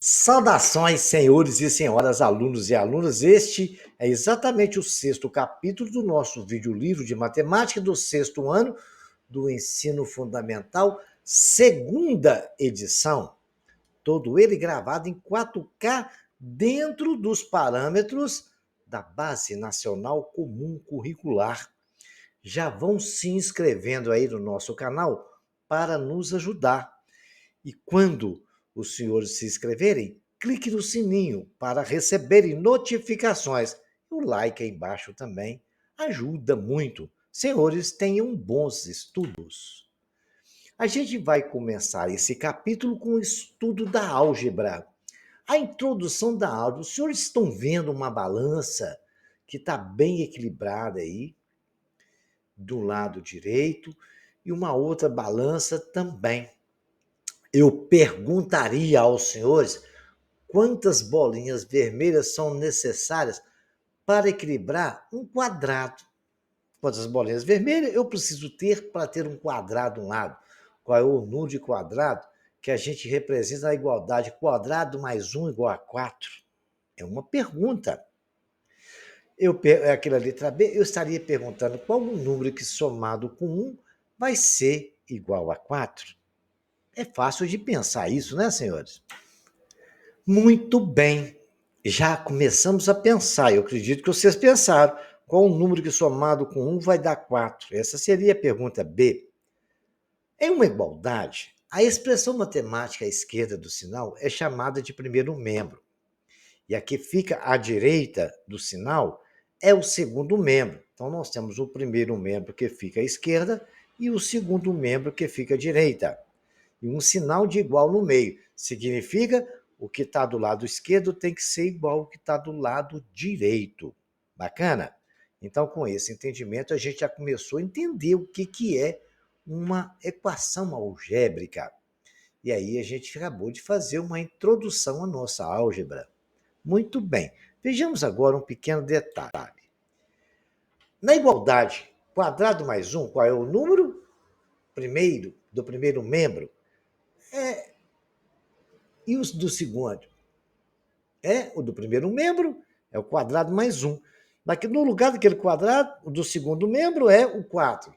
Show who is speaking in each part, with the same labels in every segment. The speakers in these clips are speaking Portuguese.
Speaker 1: Saudações, senhores e senhoras, alunos e alunas. Este é exatamente o sexto capítulo do nosso videolivro de matemática do sexto ano do ensino fundamental, segunda edição. Todo ele gravado em 4K dentro dos parâmetros da Base Nacional Comum Curricular. Já vão se inscrevendo aí no nosso canal para nos ajudar. E quando os senhores se inscreverem, clique no sininho para receberem notificações. O like aí embaixo também ajuda muito. Senhores, tenham bons estudos. A gente vai começar esse capítulo com o estudo da álgebra. A introdução da álgebra. Os senhores estão vendo uma balança que está bem equilibrada aí, do lado direito, e uma outra balança também. Eu perguntaria aos senhores quantas bolinhas vermelhas são necessárias para equilibrar um quadrado. Quantas bolinhas vermelhas eu preciso ter para ter um quadrado de um lado? Qual é o número de quadrado que a gente representa na igualdade? Quadrado mais 1 igual a 4? É uma pergunta. Aquela letra B, eu estaria perguntando qual o número que somado com 1 vai ser igual a 4? É fácil de pensar isso, né, senhores? Muito bem. Já começamos a pensar. Eu acredito que vocês pensaram. Qual o número que somado com 1 vai dar 4? Essa seria a pergunta B. Em uma igualdade, a expressão matemática à esquerda do sinal é chamada de primeiro membro. E a que fica à direita do sinal é o segundo membro. Então, nós temos o primeiro membro que fica à esquerda e o segundo membro que fica à direita. E um sinal de igual no meio. Significa o que está do lado esquerdo tem que ser igual ao que está do lado direito. Bacana? Então, com esse entendimento, a gente já começou a entender o que é uma equação algébrica. E aí a gente acabou de fazer uma introdução à nossa álgebra. Muito bem. Vejamos agora um pequeno detalhe. Na igualdade, quadrado mais 1, qual é o número do primeiro membro? E os do segundo? O do primeiro membro é o quadrado mais 1. No lugar daquele quadrado, o do segundo membro é o 4.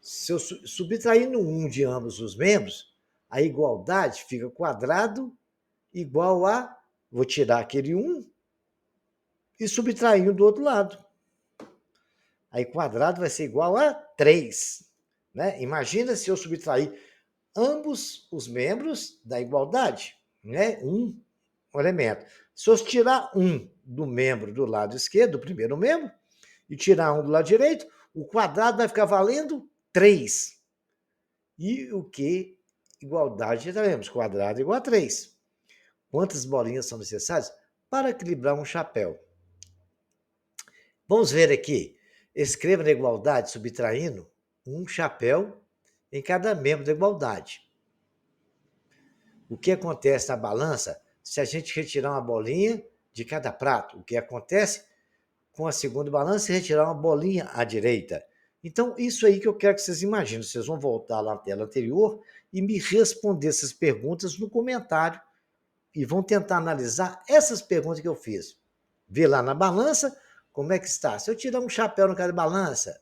Speaker 1: Se eu subtraindo 1 de ambos os membros, a igualdade fica quadrado igual a... Vou tirar aquele 1 e subtraindo do outro lado. Aí quadrado vai ser igual a 3. Né? Imagina se eu subtrair ambos os membros da igualdade. Né? Um elemento. Se eu tirar um do membro do lado esquerdo, do primeiro membro, e tirar um do lado direito, o quadrado vai ficar valendo 3. E o que? Igualdade, já sabemos, quadrado igual a 3. Quantas bolinhas são necessárias para equilibrar um chapéu? Vamos ver aqui. Escreva na igualdade subtraindo um chapéu em cada membro da igualdade. O que acontece na balança se a gente retirar uma bolinha de cada prato? O que acontece com a segunda balança e retirar uma bolinha à direita? Então, isso aí que eu quero que vocês imaginem. Vocês vão voltar lá na tela anterior e me responder essas perguntas no comentário e vão tentar analisar essas perguntas que eu fiz. Ver lá na balança como é que está. Se eu tirar um chapéu no cada balança,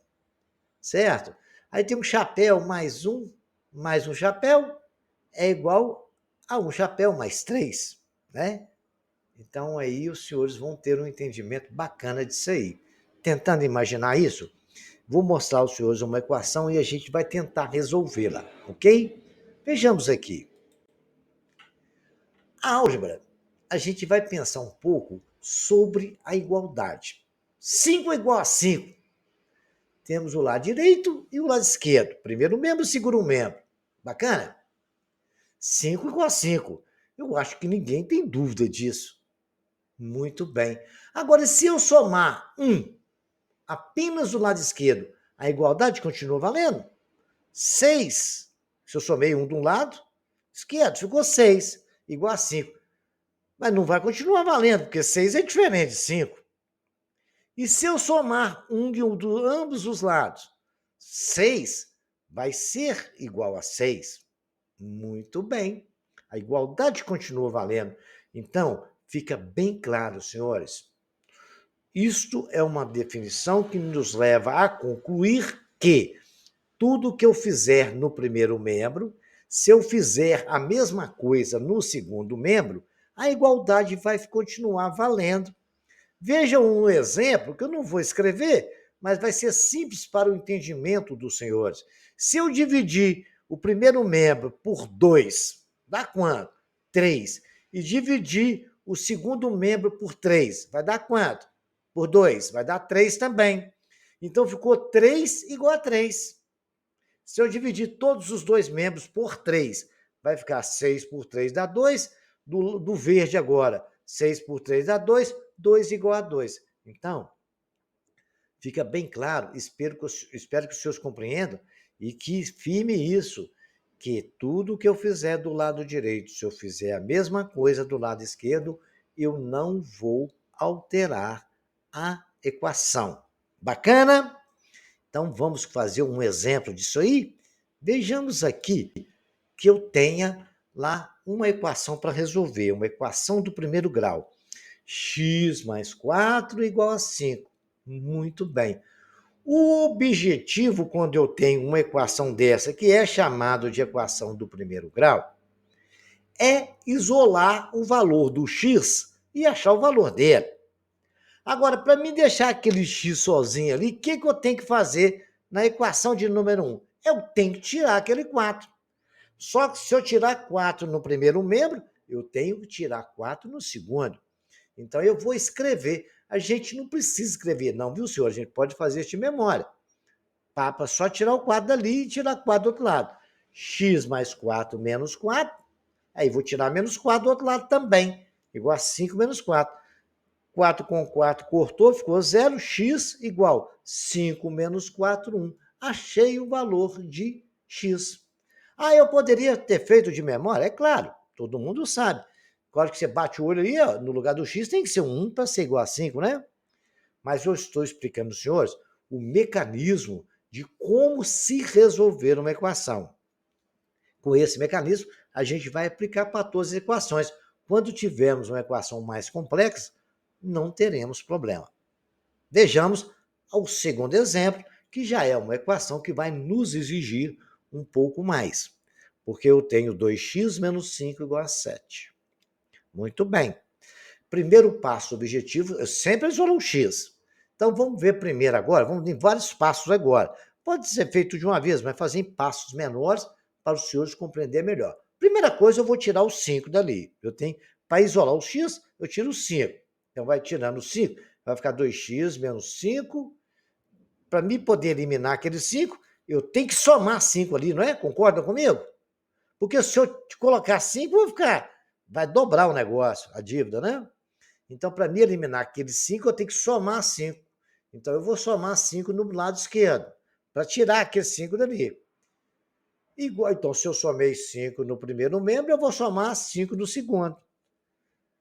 Speaker 1: certo? Aí tem um chapéu mais um chapéu é igual a um chapéu mais 3, né? Então aí os senhores vão ter um entendimento bacana disso aí. Tentando imaginar isso, vou mostrar aos senhores uma equação e a gente vai tentar resolvê-la, ok? Vejamos aqui. A álgebra, a gente vai pensar um pouco sobre a igualdade. 5 é igual a 5. Temos o lado direito e o lado esquerdo. Primeiro membro, segundo membro. Bacana? 5 igual a 5. Eu acho que ninguém tem dúvida disso. Muito bem. Agora, se eu somar 1 apenas do lado esquerdo, a igualdade continua valendo? 6. Se eu somei 1 de um lado esquerdo, ficou 6, igual a 5. Mas não vai continuar valendo, porque 6 é diferente de 5. E se eu somar um de ambos os lados, 6 vai ser igual a 6. Muito bem. A igualdade continua valendo. Então, fica bem claro, senhores. Isto é uma definição que nos leva a concluir que tudo que eu fizer no primeiro membro, se eu fizer a mesma coisa no segundo membro, a igualdade vai continuar valendo. Veja um exemplo que eu não vou escrever, mas vai ser simples para o entendimento dos senhores. Se eu dividir o primeiro membro por 2, dá quanto? 3. E dividir o segundo membro por 3, vai dar quanto? Por 2, vai dar 3 também. Então ficou 3 igual a 3. Se eu dividir todos os dois membros por 3, vai ficar 6 por 3 dá 2. Do verde agora, 6 por 3 dá 2, 2 igual a 2. Então, fica bem claro, espero que os senhores compreendam e que firme isso, que tudo que eu fizer do lado direito, se eu fizer a mesma coisa do lado esquerdo, eu não vou alterar a equação. Bacana? Então, vamos fazer um exemplo disso aí? Vejamos aqui que eu tenha lá uma equação para resolver, uma equação do primeiro grau. X mais 4 igual a 5. Muito bem. O objetivo, quando eu tenho uma equação dessa, que é chamado de equação do primeiro grau, é isolar o valor do x e achar o valor dele. Agora, para me deixar aquele x sozinho ali, o que eu tenho que fazer na equação de número 1? Eu tenho que tirar aquele 4. Só que se eu tirar 4 no primeiro membro, eu tenho que tirar 4 no segundo. Então, eu vou escrever. A gente não precisa escrever, não, viu, senhor? A gente pode fazer isso de memória. Para só tirar o 4 dali e tirar 4 do outro lado. X mais 4 menos 4. Aí vou tirar menos 4 do outro lado também. Igual a 5 menos 4. 4 com 4 cortou, ficou 0. X igual 5 menos 4, 1. Achei o valor de x. Ah, eu poderia ter feito de memória? É claro, todo mundo sabe. Claro que você bate o olho aí, ó, no lugar do x tem que ser um 1 para ser igual a 5, né? Mas eu estou explicando aos senhores o mecanismo de como se resolver uma equação. Com esse mecanismo, a gente vai aplicar para todas as equações. Quando tivermos uma equação mais complexa, não teremos problema. Vejamos o segundo exemplo, que já é uma equação que vai nos exigir um pouco mais, porque eu tenho 2x menos 5 igual a 7. Muito bem. Primeiro passo objetivo, eu sempre isolo o x. Então, vamos ver primeiro agora, vamos em vários passos agora. Pode ser feito de uma vez, mas fazer em passos menores para os senhores compreender melhor. Primeira coisa, eu vou tirar o 5 dali. Eu tenho, para isolar o x, eu tiro o 5. Então, vai tirando o 5, vai ficar 2x menos 5. Para mim poder eliminar aquele 5, eu tenho que somar 5 ali, não é? Concordam comigo? Porque se eu colocar 5, vai dobrar o negócio, a dívida, né? Então, para me eliminar aquele 5, eu tenho que somar 5. Então, eu vou somar 5 no lado esquerdo, para tirar aquele 5 dali. Igual, então, se eu somei 5 no primeiro membro, eu vou somar 5 no segundo.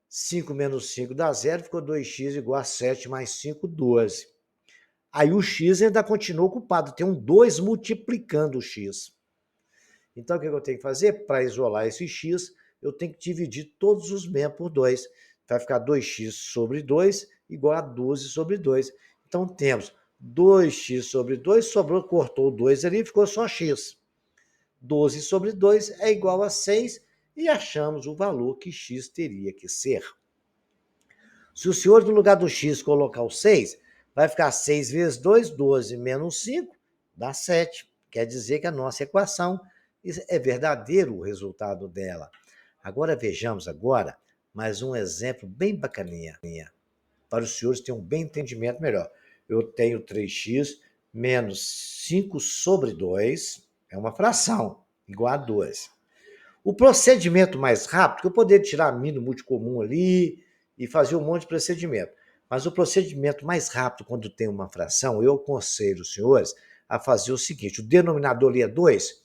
Speaker 1: 5 menos 5 dá 0, ficou 2x igual a 7 mais 5, 12. Aí o x ainda continua ocupado, tem um 2 multiplicando o x. Então, o que eu tenho que fazer? Para isolar esse x, eu tenho que dividir todos os membros por 2. Vai ficar 2x sobre 2 igual a 12 sobre 2. Então, temos 2x sobre 2, sobrou, cortou o 2 ali, ficou só x. 12 sobre 2 é igual a 6 e achamos o valor que x teria que ser. Se o senhor, no lugar do x, colocar o 6, vai ficar 6 vezes 2, 12 menos 5, dá 7. Quer dizer que a nossa equação é verdadeiro o resultado dela. Agora vejamos agora mais um exemplo bem bacaninha, para os senhores terem um bem entendimento melhor. Eu tenho 3x menos 5 sobre 2, é uma fração, igual a 12. O procedimento mais rápido, que eu poderia tirar mínimo multicomum ali e fazer um monte de procedimento, mas o procedimento mais rápido quando tem uma fração, eu aconselho os senhores a fazer o seguinte: o denominador ali é 2,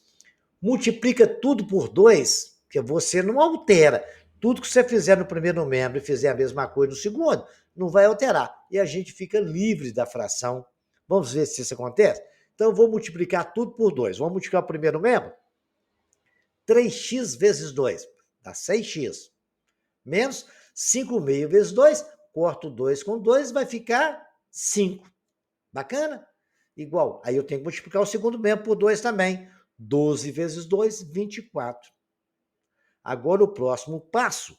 Speaker 1: multiplica tudo por 2, que você não altera. Tudo que você fizer no primeiro membro e fizer a mesma coisa no segundo, não vai alterar. E a gente fica livre da fração. Vamos ver se isso acontece? Então, eu vou multiplicar tudo por 2. Vamos multiplicar o primeiro membro? 3x vezes 2. dá 6x. Menos 5 meio vezes 2, corto 2 com 2, vai ficar 5. Bacana? Igual. Aí eu tenho que multiplicar o segundo membro por 2 também. 12 vezes 2, 24. Agora, o próximo passo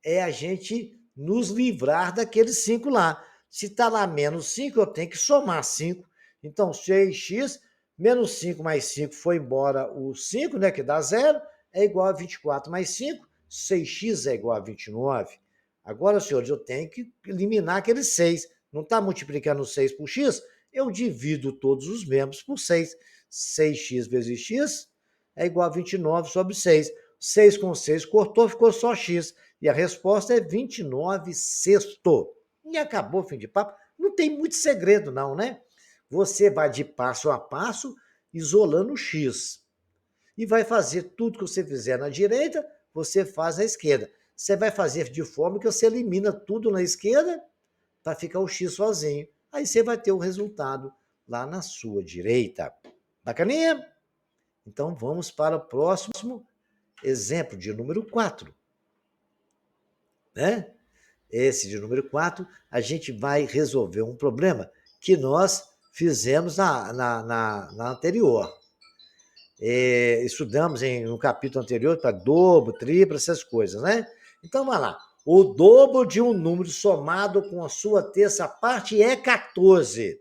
Speaker 1: é a gente nos livrar daqueles 5 lá. Se está lá menos 5, eu tenho que somar 5. Então, 6x menos 5 mais 5 foi embora o 5, né, que dá 0, é igual a 24 mais 5. 6x é igual a 29. Agora, senhores, eu tenho que eliminar aquele 6. Não está multiplicando 6 por x? Eu divido todos os membros por 6. 6x vezes x é igual a 29 sobre 6. 6 com 6 cortou, ficou só x. E a resposta é 29 sexto. E acabou o fim de papo. Não tem muito segredo não, né? Você vai de passo a passo isolando o x. E vai fazer tudo que você fizer na direita, você faz na esquerda. Você vai fazer de forma que você elimina tudo na esquerda para ficar o x sozinho. Aí você vai ter o resultado lá na sua direita. Bacaninha? Então vamos para o próximo exemplo de número 4. Né? Esse de número 4, a gente vai resolver um problema que nós fizemos na anterior. Estudamos no capítulo anterior para dobro, triplo, essas coisas, né? Então, vamos lá. O dobro de um número somado com a sua terça parte é 14.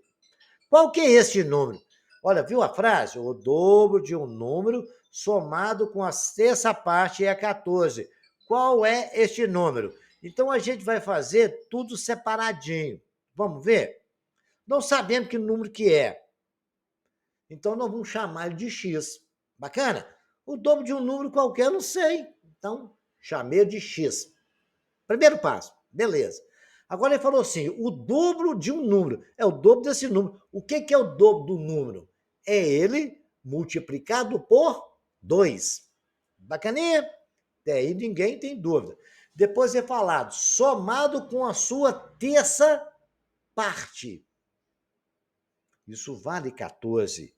Speaker 1: Qual que é este número? Olha, viu a frase? O dobro de um número somado com a terça parte é 14. Qual é este número? Então, a gente vai fazer tudo separadinho. Vamos ver? Não sabemos que número que é. Então, nós vamos chamar ele de x. Bacana? O dobro de um número qualquer, eu não sei. Então, chamei de x. Primeiro passo. Beleza. Agora ele falou assim, o dobro de um número. É o dobro desse número. O que é o dobro do número? É ele multiplicado por 2. Bacaninha? Até aí ninguém tem dúvida. Depois é falado, somado com a sua terça parte. Isso vale 14.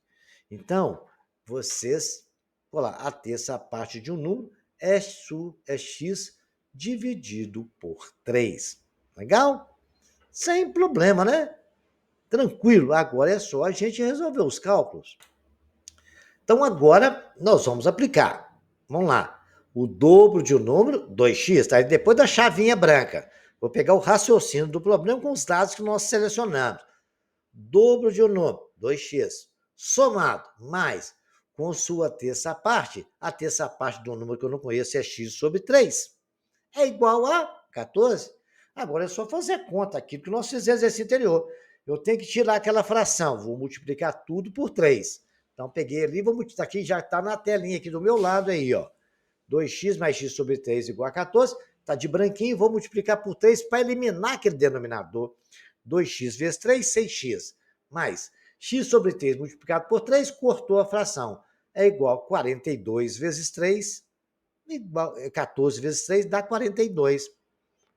Speaker 1: Então, vocês, olha lá, a terça parte de um número é x dividido por 3. Legal? Sem problema, né? Tranquilo. Agora é só a gente resolver os cálculos. Então, agora nós vamos aplicar. Vamos lá. O dobro de um número, 2x, tá? E depois da chavinha branca. Vou pegar o raciocínio do problema com os dados que nós selecionamos. Dobro de um número, 2x, somado, mais, com sua terça parte, a terça parte do número que eu não conheço é x sobre 3, é igual a 14. Agora é só fazer a conta aqui que nós fizemos esse anterior. Eu tenho que tirar aquela fração, vou multiplicar tudo por 3. Então, peguei ali, vou multiplicar aqui, já está na telinha aqui do meu lado aí, ó. 2x mais x sobre 3 igual a 14, está de branquinho, vou multiplicar por 3 para eliminar aquele denominador. 2x vezes 3, 6x, mais x sobre 3 multiplicado por 3, cortou a fração. É igual a 42 vezes 3, igual, 14 vezes 3 dá 42.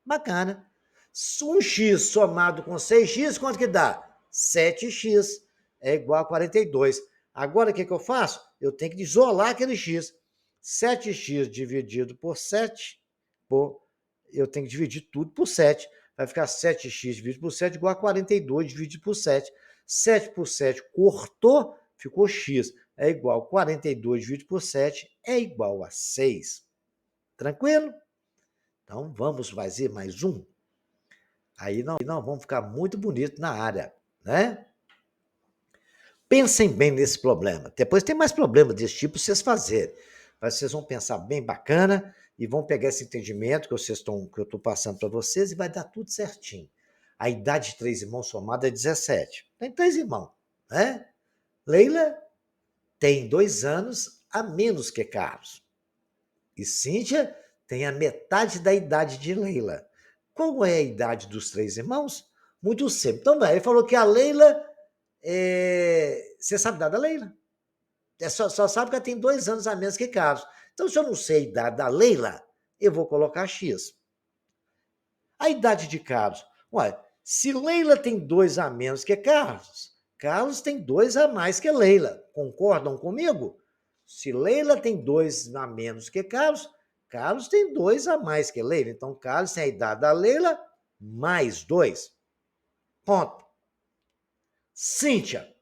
Speaker 1: Bacana. 1x somado com 6x, quanto que dá? 7x. É igual a 42. Agora, o que eu faço? Eu tenho que isolar aquele x. 7x dividido por 7, eu tenho que dividir tudo por 7. Vai ficar 7x dividido por 7 igual a 42 dividido por 7. 7 por 7 cortou, ficou x. É igual a 42 dividido por 7, é igual a 6. Tranquilo? Então, vamos fazer mais um. Aí nós vamos ficar muito bonito na área, né? Pensem bem nesse problema. Depois tem mais problemas desse tipo vocês fazerem. Mas vocês vão pensar bem bacana e vão pegar esse entendimento que eu estou passando para vocês e vai dar tudo certinho. A idade de 3 irmãos somada é 17. Tem 3 irmãos, né? Leila tem 2 anos a menos que Carlos. E Cíntia tem a metade da idade de Leila. Qual é a idade dos 3 irmãos? Muito simples. Então, ele falou que a Leila... Você sabe a idade da Leila? Só sabe que ela tem 2 anos a menos que Carlos. Então, se eu não sei a idade da Leila, eu vou colocar X. A idade de Carlos. Ué, se Leila tem 2 a menos que Carlos, Carlos tem 2 a mais que Leila. Concordam comigo? Se Leila tem 2 a menos que Carlos, Carlos tem 2 a mais que Leila. Então, Carlos tem a idade da Leila mais 2. Ponto. Cíntia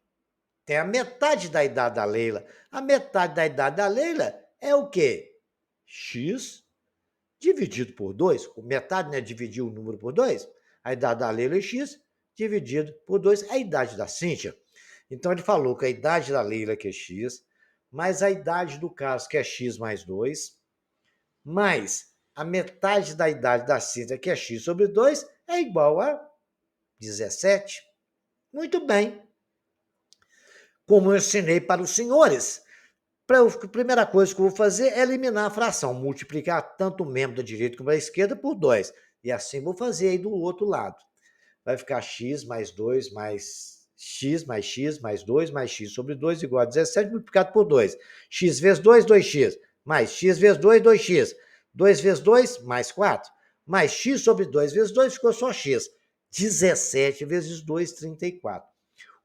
Speaker 1: tem a metade da idade da Leila. A metade da idade da Leila é o quê? X dividido por 2. Metade, né? Dividir o número por 2. A idade da Leila é X dividido por 2 é a idade da Cíntia. Então, ele falou que a idade da Leila, que é X, mais a idade do Carlos, que é X mais 2, mais a metade da idade da Cíntia, que é X sobre 2, é igual a 17. Muito bem. Como eu ensinei para os senhores, a primeira coisa que eu vou fazer é eliminar a fração, multiplicar tanto o membro da direita como da esquerda por 2. E assim vou fazer aí do outro lado. Vai ficar x mais 2 mais x mais 2 mais x sobre 2 igual a 17 multiplicado por 2. X vezes 2, 2x. Mais x vezes 2, 2x. 2 vezes 2, mais 4. Mais x sobre 2 vezes 2 ficou só x. 17 vezes 2, 34.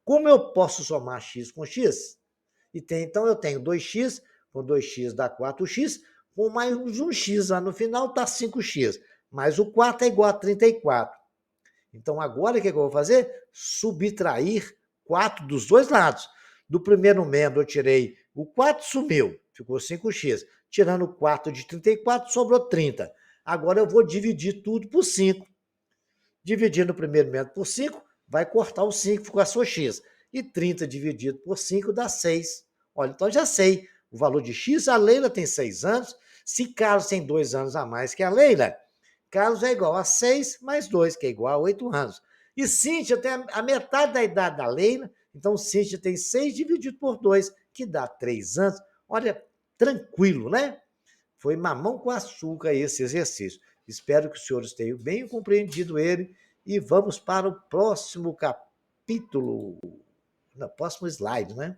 Speaker 1: Como eu posso somar x com x? Então, eu tenho 2x, com 2x dá 4x, com mais um x lá no final dá 5x. Mais o 4 é igual a 34. Então, agora o que eu vou fazer? Subtrair 4 dos dois lados. Do primeiro membro eu tirei o 4, sumiu, ficou 5x. Tirando o 4 de 34, sobrou 30. Agora eu vou dividir tudo por 5. Dividindo o primeiro membro por 5, vai cortar o 5, ficou só x. E 30 dividido por 5 dá 6. Olha, então já sei. O valor de x, a Leila tem 6 anos. Se Carlos tem 2 anos a mais que a Leila, Carlos é igual a 6 mais 2, que é igual a 8 anos. E Cíntia tem a metade da idade da Leila, então Cíntia tem 6 dividido por 2, que dá 3 anos. Olha, tranquilo, né? Foi mamão com açúcar esse exercício. Espero que os senhores tenham bem compreendido ele e vamos para o próximo capítulo, no próximo slide, né?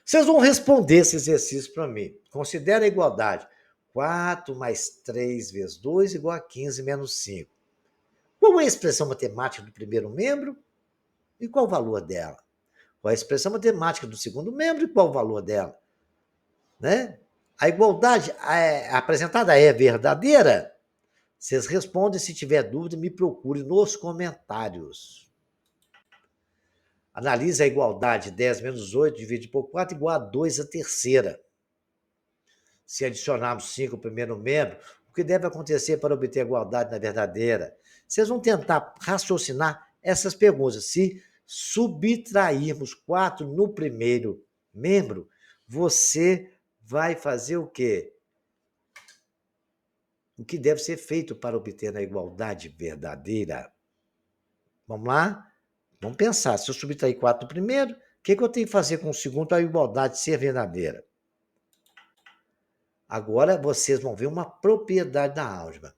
Speaker 1: Vocês vão responder esse exercício para mim. Considera a igualdade. 4 mais 3 vezes 2 igual a 15 menos 5. Qual é a expressão matemática do primeiro membro e qual o valor dela? Qual é a expressão matemática do segundo membro e qual o valor dela? Né? A igualdade apresentada é verdadeira? Vocês respondem, se tiver dúvida, me procure nos comentários. Analise a igualdade. 10 menos 8 dividido por 4 igual a 2 a terceira. Se adicionarmos 5 ao primeiro membro, o que deve acontecer para obter a igualdade na verdadeira? Vocês vão tentar raciocinar essas perguntas. Se subtrairmos 4 no primeiro membro, você vai fazer o quê? O que deve ser feito para obter a igualdade verdadeira? Vamos lá? Vamos pensar. Se eu subtrair 4 no primeiro, o que eu tenho que fazer com o segundo para a igualdade ser verdadeira? Agora vocês vão ver uma propriedade da álgebra.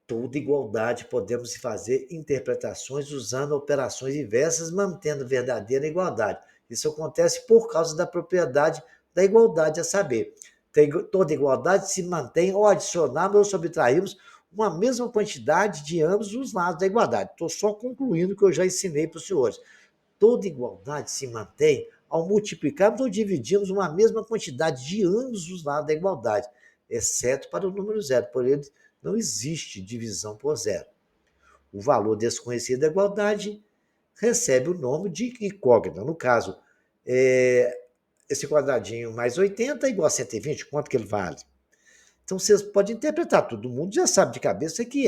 Speaker 1: Toda igualdade podemos fazer interpretações usando operações inversas, mantendo verdadeira igualdade. Isso acontece por causa da propriedade da igualdade, a saber, toda igualdade se mantém ao adicionarmos ou subtrairmos uma mesma quantidade de ambos os lados da igualdade. Estou só concluindo o que eu já ensinei para os senhores. Toda igualdade se mantém ao multiplicarmos ou dividirmos uma mesma quantidade de ambos os lados da igualdade, exceto para o número zero, por ele não existe divisão por zero. O valor desconhecido da igualdade recebe o nome de incógnita. No caso, esse quadradinho mais 80 é igual a 120, quanto que ele vale? Então, vocês podem interpretar, todo mundo já sabe de cabeça que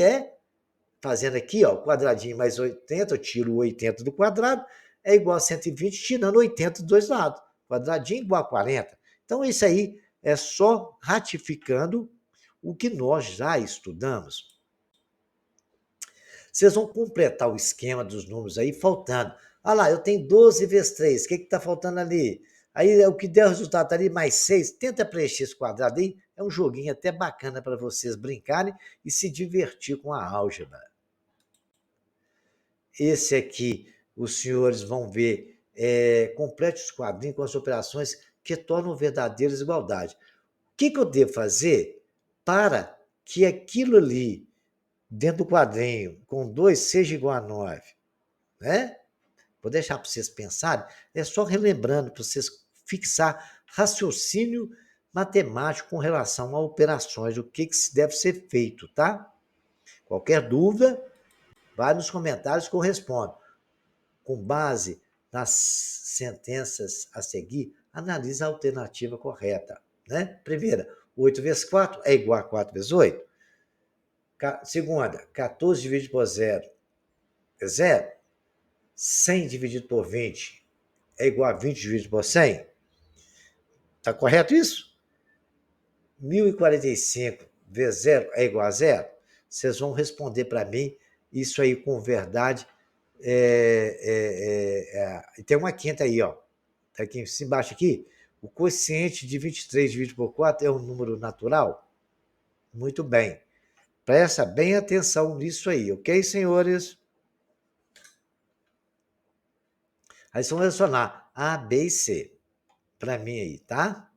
Speaker 1: fazendo aqui, ó, quadradinho mais 80, eu tiro o 80 do quadrado, é igual a 120, tirando 80 dos dois lados. Quadradinho igual a 40. Então, isso aí é só ratificando o que nós já estudamos. Vocês vão completar o esquema dos números aí, faltando. Olha lá, eu tenho 12 vezes 3, o que está faltando ali? Aí o que der o resultado tá ali, mais 6, tenta preencher esse quadrado aí, é um joguinho até bacana para vocês brincarem e se divertir com a álgebra. Esse aqui, os senhores vão ver, complete os quadrinhos com as operações que tornam verdadeira igualdade. O que eu devo fazer para que aquilo ali, dentro do quadrinho, com 2 seja igual a 9? Né? Vou deixar para vocês pensarem, é só relembrando, para vocês fixar raciocínio matemático com relação a operações, o que deve ser feito, tá? Qualquer dúvida, vai nos comentários que eu respondo. Com base nas sentenças a seguir, analise a alternativa correta. Né? Primeira, 8 vezes 4 é igual a 4 vezes 8. Segunda, 14 dividido por 0 é 0. 100 dividido por 20 é igual a 20 dividido por 100. Está correto isso? 1045 vezes 0 é igual a 0? Vocês vão responder para mim isso aí com verdade. E tem uma quinta aí, ó. Tá aqui embaixo aqui. O quociente de 23 dividido por 4 é um número natural? Muito bem. Presta bem atenção nisso aí, ok, senhores? Aí vão relacionar A, B e C para mim aí, tá?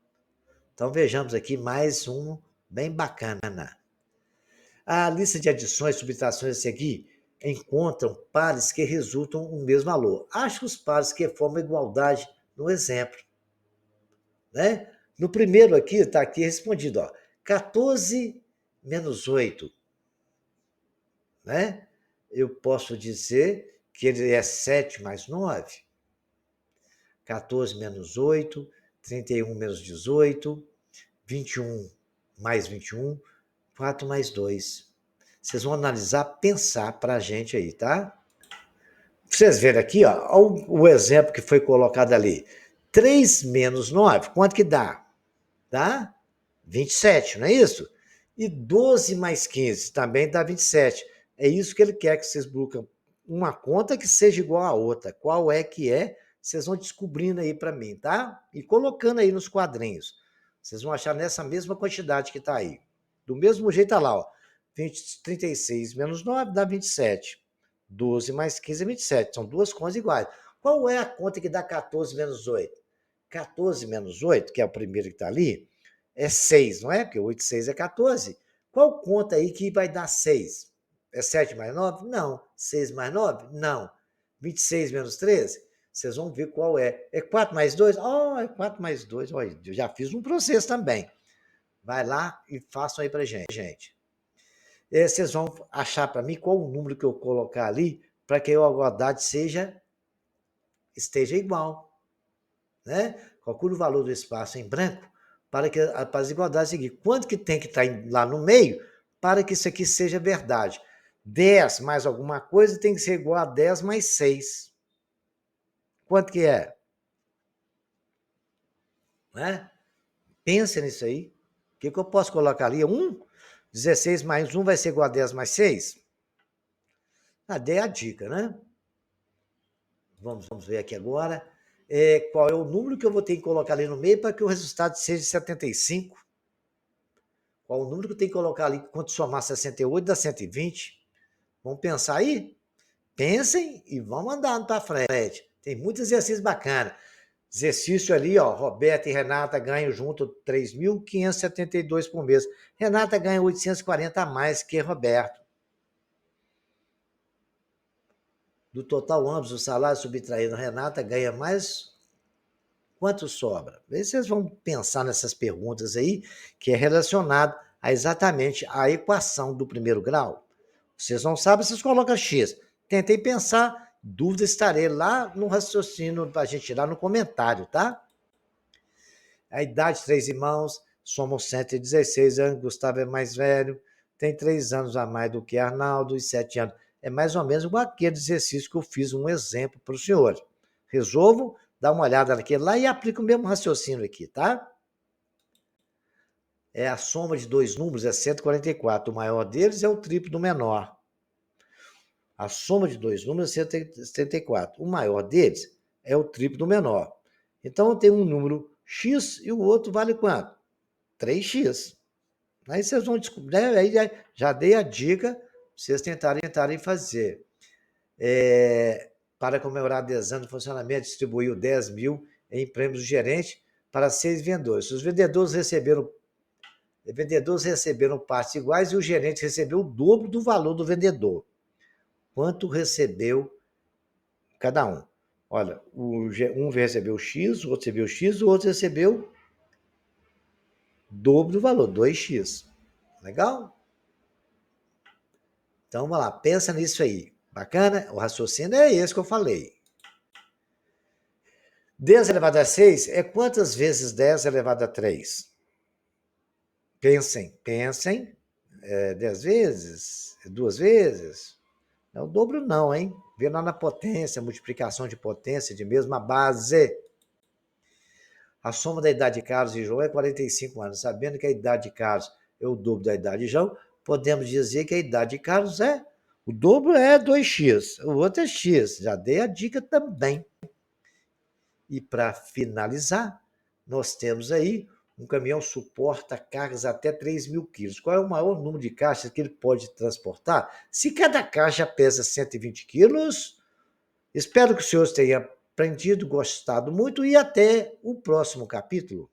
Speaker 1: Então vejamos aqui mais um bem bacana. A lista de adições e subtrações a seguir encontram pares que resultam no mesmo valor. Acho os pares que formam igualdade no exemplo. Né? No primeiro aqui, está aqui respondido, ó, 14 menos 8. Né? Eu posso dizer que ele é 7 mais 9. 14 menos 8, 31 menos 18, 21 mais 21, 4 mais 2. Vocês vão analisar, pensar para a gente aí, tá? Vocês verem aqui, ó, o exemplo que foi colocado ali. 3 menos 9, quanto que dá? Dá 27, não é isso? E 12 mais 15 também dá 27. É isso que ele quer que vocês busquem uma conta que seja igual à outra. Qual é que é? Vocês vão descobrindo aí para mim, tá? E colocando aí nos quadrinhos. Vocês vão achar nessa mesma quantidade que está aí. Do mesmo jeito, tá lá, ó. 36 menos 9 dá 27. 12 mais 15 é 27. São duas contas iguais. Qual é a conta que dá 14 menos 8? 14 menos 8, que é o primeiro que está ali, é 6, não é? Porque 8 e 6 é 14. Qual conta aí que vai dar 6? É 7 mais 9? Não. 6 mais 9? Não. 26 menos 13? Vocês vão ver qual é. É 4 mais 2? Oh, é 4 mais 2. Olha, eu já fiz um processo também. Vai lá e façam aí pra gente. Vocês vão achar para mim qual o número que eu colocar ali para que a igualdade esteja igual. Né? Calcule o valor do espaço em branco para as igualdades seguir. Quanto que tem que estar lá no meio para que isso aqui seja verdade? 10 mais alguma coisa tem que ser igual a 10 mais 6. Quanto que é? Né? Pensa nisso aí. O que eu posso colocar ali? 1? 16 mais 1 vai ser igual a 10 mais 6? Dei a dica, né? Vamos ver aqui agora. Qual é o número que eu vou ter que colocar ali no meio para que o resultado seja 75? Qual o número que eu tenho que colocar ali quando somar 68 dá 120? Vamos pensar aí? Pensem e vamos andando para frente. Tem muito exercício bacana. Exercício ali, ó, Roberta e Renata ganham junto 3.572 por mês. Renata ganha 840 a mais que Roberto. Do total, ambos os salários subtraídos, Renata ganha mais. Quanto sobra? Aí vocês vão pensar nessas perguntas aí, que é relacionado a exatamente a equação do primeiro grau. Vocês não sabem, vocês colocam X. Tentei pensar, dúvida estarei lá no raciocínio para a gente tirar no comentário, tá? A idade de 3 irmãos, somos 116 anos, Gustavo é mais velho, tem 3 anos a mais do que Arnaldo e 7 anos. É mais ou menos igual aquele exercício que eu fiz um exemplo para o senhor. Resolvo, dá uma olhada naquele lá e aplica o mesmo raciocínio aqui, tá? A soma de dois números é 144. O maior deles é o triplo do menor. A soma de dois números é 174. O maior deles é o triplo do menor. Então, eu tenho um número x e o outro vale quanto? 3x. Aí vocês vão descobrir, né? Aí já dei a dica para vocês tentarem fazer. Para comemorar 10 anos de funcionamento, distribuiu 10 mil em prêmios do gerente para 6 vendedores. Os vendedores receberam partes iguais e o gerente recebeu o dobro do valor do vendedor. Quanto recebeu cada um? Olha, um recebeu X, o outro recebeu X, o outro recebeu dobro do valor, 2x. Legal? Então, vamos lá, pensa nisso aí. Bacana? O raciocínio é esse que eu falei. 10 elevado a 6 é quantas vezes 10 elevado a 3? Pensem. 10 vezes? 2 vezes? Não é o dobro não, hein? Vê lá na potência, multiplicação de potência de mesma base. A soma da idade de Carlos e João é 45 anos. Sabendo que a idade de Carlos é o dobro da idade de João, podemos dizer que a idade de Carlos é... O dobro é 2x, o outro é x. Já dei a dica também. E para finalizar, nós temos aí um caminhão suporta cargas até 3.000 quilos. Qual é o maior número de caixas que ele pode transportar? Se cada caixa pesa 120 quilos, espero que os senhores tenham aprendido, gostado muito e até o próximo capítulo.